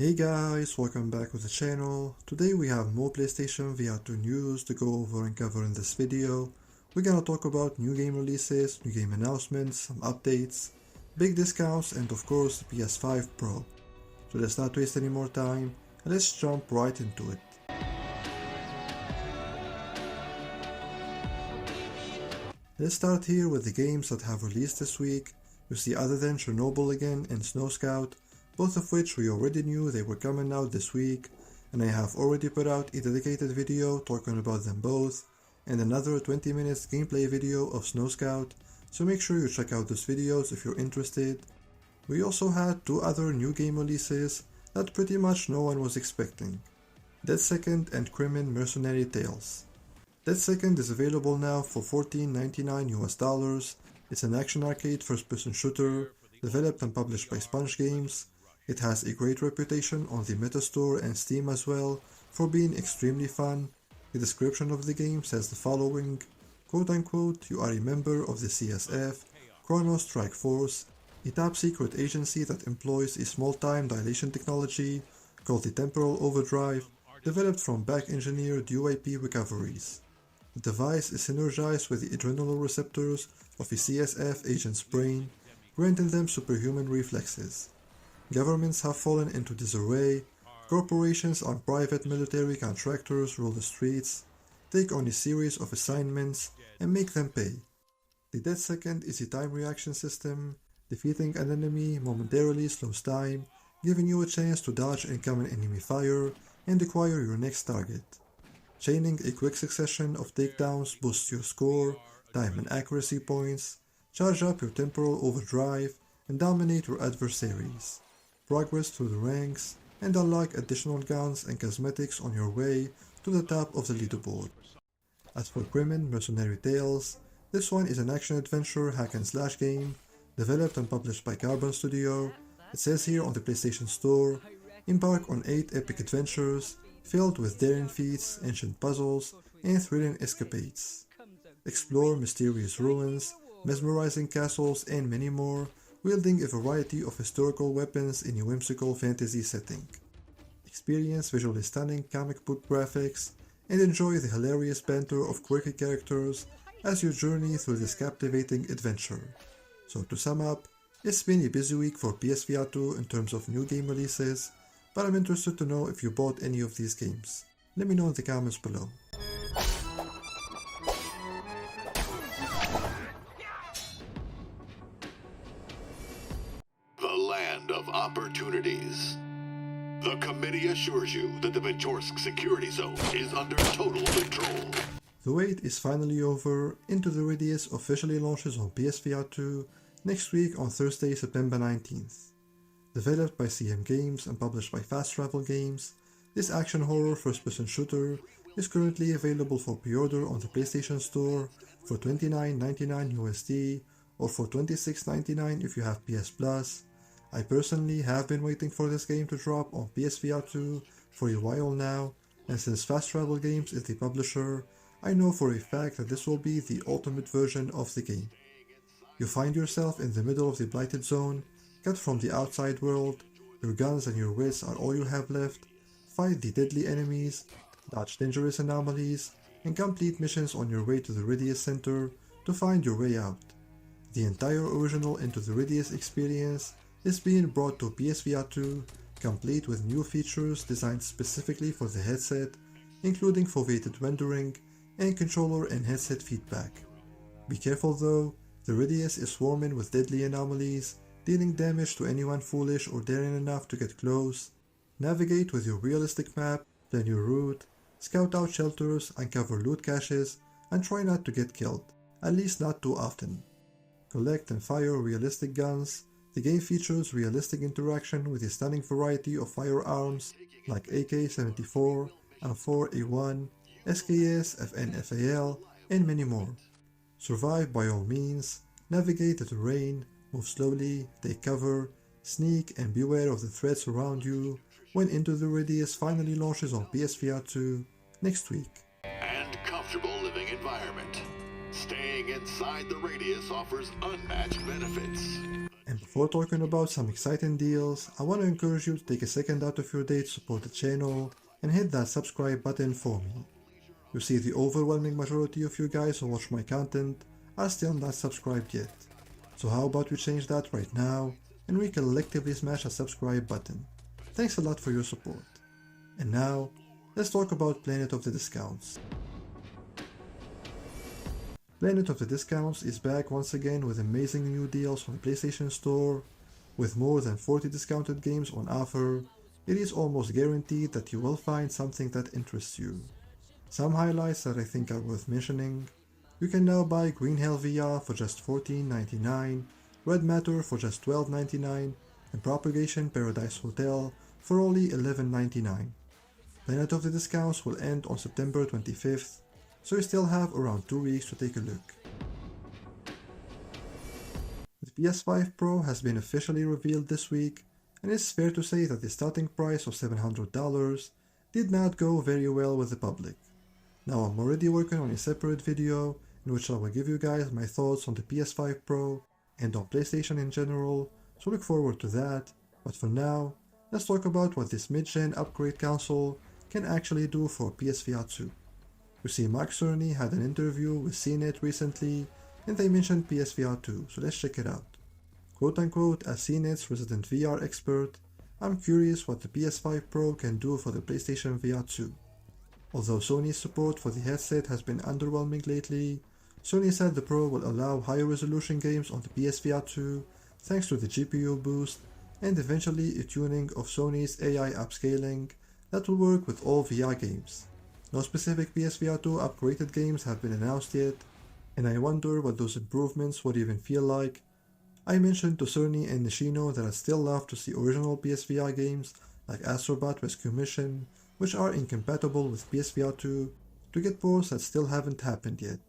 Hey guys, welcome back with the channel. Today we have more PlayStation VR2 news to go over and cover in this video. We're gonna talk about new game releases, new game announcements, some updates, big discounts, and of course the PS5 Pro. So let's not waste any more time and let's jump right into it. Let's start here with the games that have released this week. You see, other than Chernobyl again and Snow Scout, both of which we already knew they were coming out this week, and I have already put out a dedicated video talking about them both, and another 20 minutes gameplay video of Snow Scout, so make sure you check out those videos if you're interested. We also had two other new game releases that pretty much no one was expecting: Dead Second and Crimen Mercenary Tales. Dead Second is available now for $14.99 US. It's an action arcade first-person shooter, developed and published by Sponge Games. It has a great reputation on the Metastore and Steam as well for being extremely fun. The description of the game says the following: quote-unquote, "You are a member of the CSF, Chrono Strike Force, a top-secret agency that employs a small-time dilation technology called the Temporal Overdrive, developed from back-engineered UAP recoveries. The device is synergized with the adrenal receptors of a CSF agent's brain, granting them superhuman reflexes. Governments have fallen into disarray, corporations and private military contractors rule the streets, take on a series of assignments, and make them pay. The Dead Second is a time reaction system. Defeating an enemy momentarily slows time, giving you a chance to dodge incoming enemy fire and acquire your next target. Chaining a quick succession of takedowns boosts your score, time and accuracy points, charge up your temporal overdrive, and dominate your adversaries. Progress through the ranks, and unlock additional guns and cosmetics on your way to the top of the leaderboard. As for Crimen Mercenary Tales, this one is an action-adventure hack-and-slash game, developed and published by Carbon Studio. It says here on the PlayStation Store, embark on 8 epic adventures, filled with daring feats, ancient puzzles, and thrilling escapades. Explore mysterious ruins, mesmerizing castles, and many more, wielding a variety of historical weapons in a whimsical fantasy setting. Experience visually stunning comic book graphics, and enjoy the hilarious banter of quirky characters as you journey through this captivating adventure. So to sum up, it's been a busy week for PSVR2 in terms of new game releases, but I'm interested to know if you bought any of these games. Let me know in the comments below. Of opportunities. The committee assures you that the Ventorsk security zone is under total control. The wait is finally over. Into the Radius officially launches on PSVR2 next week on Thursday, September 19th. Developed by CM Games and published by Fast Travel Games, this action horror first-person shooter is currently available for pre-order on the PlayStation Store for $29.99 USD or for $26.99 if you have PS Plus. I personally have been waiting for this game to drop on PSVR2 for a while now, and since Fast Travel Games is the publisher, I know for a fact that this will be the ultimate version of the game. You find yourself in the middle of the blighted zone, cut from the outside world, your guns and your wits are all you have left, fight the deadly enemies, dodge dangerous anomalies, and complete missions on your way to the Radius Center to find your way out. The entire original Into the Radius experience is being brought to PSVR2, complete with new features designed specifically for the headset, including foveated rendering and controller and headset feedback. Be careful though, the Radius is swarming with deadly anomalies, dealing damage to anyone foolish or daring enough to get close. Navigate with your realistic map, plan your route, scout out shelters, uncover loot caches, and try not to get killed, at least not too often. Collect and fire realistic guns. The game features realistic interaction with a stunning variety of firearms like AK-74, M4A1, SKS, FNFAL, and many more. Survive by all means, navigate the terrain, move slowly, take cover, sneak, and beware of the threats around you when Into the Radius finally launches on PSVR2 next week. And comfortable living environment. Staying Staying inside the radius offers unmatched benefits. And before talking about some exciting deals, I want to encourage you to take a second out of your day to support the channel and hit that subscribe button for me. You see, the overwhelming majority of you guys who watch my content are still not subscribed yet. So how about we change that right now and we collectively smash a subscribe button. Thanks a lot for your support. And now, let's talk about Planet of the Discounts. Planet of the Discounts is back once again with amazing new deals on the PlayStation Store. With more than 40 discounted games on offer, it is almost guaranteed that you will find something that interests you. Some highlights that I think are worth mentioning: you can now buy Green Hell VR for just $14.99, Red Matter for just $12.99, and Propagation Paradise Hotel for only $11.99. Planet of the Discounts will end on September 25th, so you still have around 2 weeks to take a look. The PS5 Pro has been officially revealed this week, and it's fair to say that the starting price of $700 did not go very well with the public. Now I'm already working on a separate video in which I will give you guys my thoughts on the PS5 Pro and on PlayStation in general, so look forward to that. But for now, let's talk about what this mid-gen upgrade console can actually do for PSVR2. You see, Mercenary had an interview with CNET recently, and they mentioned PSVR2, so let's check it out. Quote unquote, as CNET's resident VR expert, I'm curious what the PS5 Pro can do for the PlayStation VR2. Although Sony's support for the headset has been underwhelming lately, Sony said the Pro will allow higher resolution games on the PSVR2 thanks to the GPU boost and eventually a tuning of Sony's AI upscaling that will work with all VR games. No specific PSVR2 upgraded games have been announced yet, and I wonder what those improvements would even feel like. I mentioned to Sony and Nishino that I'd still love to see original PSVR games like Astrobot Rescue Mission, which are incompatible with PSVR2, to get ports that still haven't happened yet.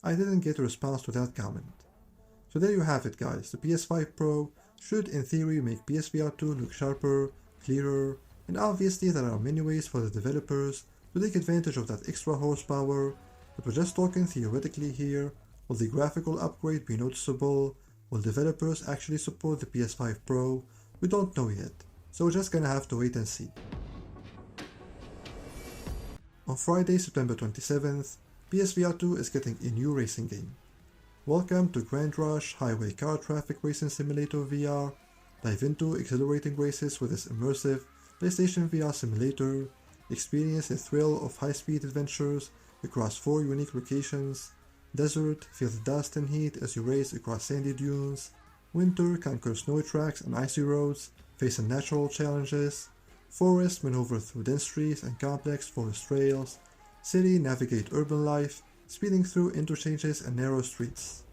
I didn't get a response to that comment. So there you have it guys, the PS5 Pro should in theory make PSVR2 look sharper, clearer, and obviously there are many ways for the developers to take advantage of that extra horsepower, but we're just talking theoretically here. Will the graphical upgrade be noticeable? Will developers actually support the PS5 Pro? We don't know yet, so we're just gonna have to wait and see. On Friday, September 27th, PSVR2 is getting a new racing game. Welcome to Grand Rush Highway Car Traffic Racing Simulator VR. Dive into exhilarating races with this immersive PlayStation VR simulator. Experience the thrill of high-speed adventures across 4 unique locations. Desert, feel the dust and heat as you race across sandy dunes. Winter, conquer snow tracks and icy roads, face unnatural challenges. Forest, maneuver through dense trees and complex forest trails. City, navigate urban life, speeding through interchanges and narrow streets.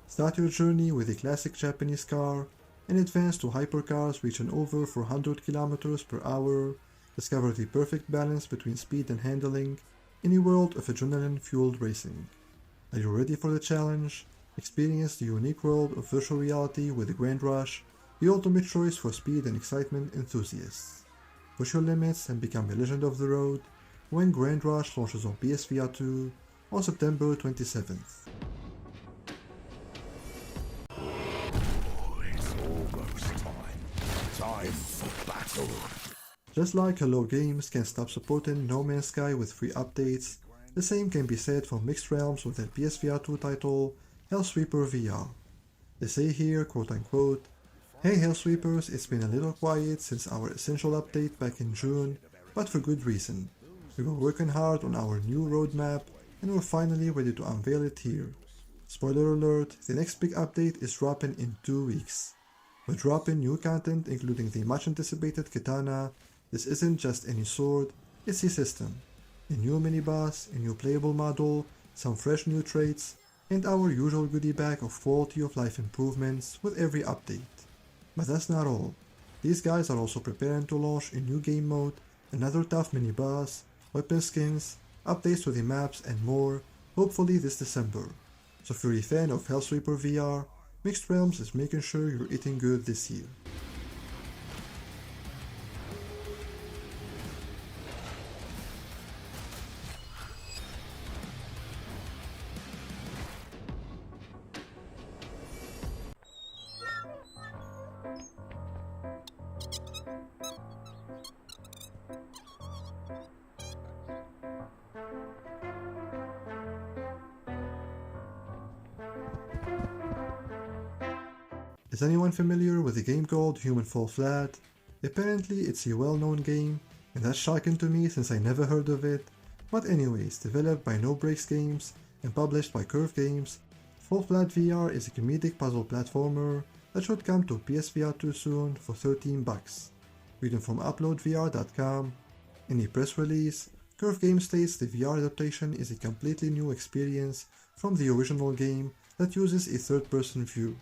Start your journey with a classic Japanese car, and advance to hypercars reaching over 400 km per hour. Discover the perfect balance between speed and handling in a world of adrenaline-fueled racing. Are you ready for the challenge? Experience the unique world of virtual reality with the Grand Rush, the ultimate choice for speed and excitement enthusiasts. Push your limits and become a legend of the road when Grand Rush launches on PSVR2 on September 27th. It's almost time. Time for battle. Just like Hello Games can stop supporting No Man's Sky with free updates, the same can be said for Mixed Realms with their PSVR2 title, Hellsweeper VR. They say here, quote unquote, "Hey Hellsweepers, it's been a little quiet since our Essential update back in June, but for good reason. We were working hard on our new roadmap and we're finally ready to unveil it here. Spoiler alert, the next big update is dropping in 2 weeks. We're dropping new content including the much anticipated Katana. This isn't just any sword, it's a system. A new mini-boss, a new playable model, some fresh new traits, and our usual goodie bag of quality of life improvements with every update. But that's not all. These guys are also preparing to launch a new game mode, another tough mini-boss, weapon skins, updates to the maps and more, hopefully this December. So if you're a fan of Hellsweeper VR, Mixed Realms is making sure you're eating good this year. Is anyone familiar with a game called Human Fall Flat? Apparently it's a well-known game, and that's shocking to me since I never heard of it. But anyways, developed by No Breaks Games and published by Curve Games, Fall Flat VR is a comedic puzzle platformer that should come to PSVR2 soon for $13. Reading from uploadvr.com. In a press release, Curve Games states the VR adaptation is a completely new experience from the original game that uses a third-person view.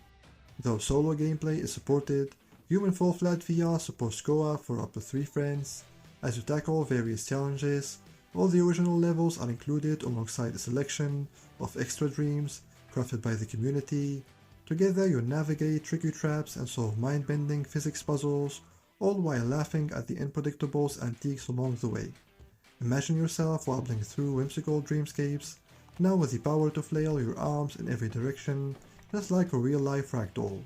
Though solo gameplay is supported, Human Fall Flat VR supports co-op for up to 3 friends. As you tackle various challenges, all the original levels are included alongside a selection of extra dreams crafted by the community. Together you navigate tricky traps and solve mind-bending physics puzzles, all while laughing at the unpredictables antiques along the way. Imagine yourself wobbling through whimsical dreamscapes, now with the power to flail your arms in every direction, just like a real-life ragdoll.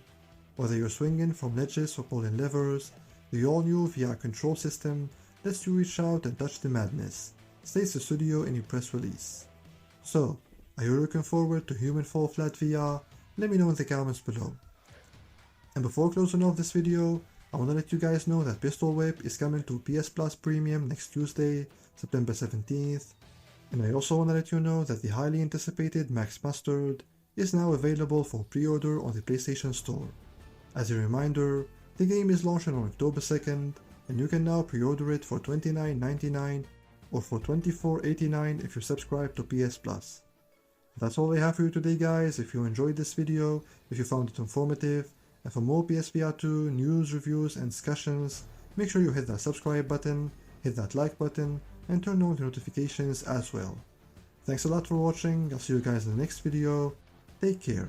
Whether you're swinging from ledges or pulling levers, the all-new VR control system lets you reach out and touch the madness, states the studio in a press release. So, are you looking forward to Human Fall Flat VR? Let me know in the comments below. And before closing off this video, I want to let you guys know that Pistol Whip is coming to PS Plus Premium next Tuesday, September 17th. And I also want to let you know that the highly anticipated Max Mustard is now available for pre-order on the PlayStation Store. As a reminder, the game is launching on October 2nd, and you can now pre-order it for $29.99 or for $24.89 if you subscribe to PS Plus. That's all I have for you today, guys. If you enjoyed this video, if you found it informative, and for more PSVR2 news, reviews, and discussions, make sure you hit that subscribe button, hit that like button, and turn on the notifications as well. Thanks a lot for watching. I'll see you guys in the next video. Take care.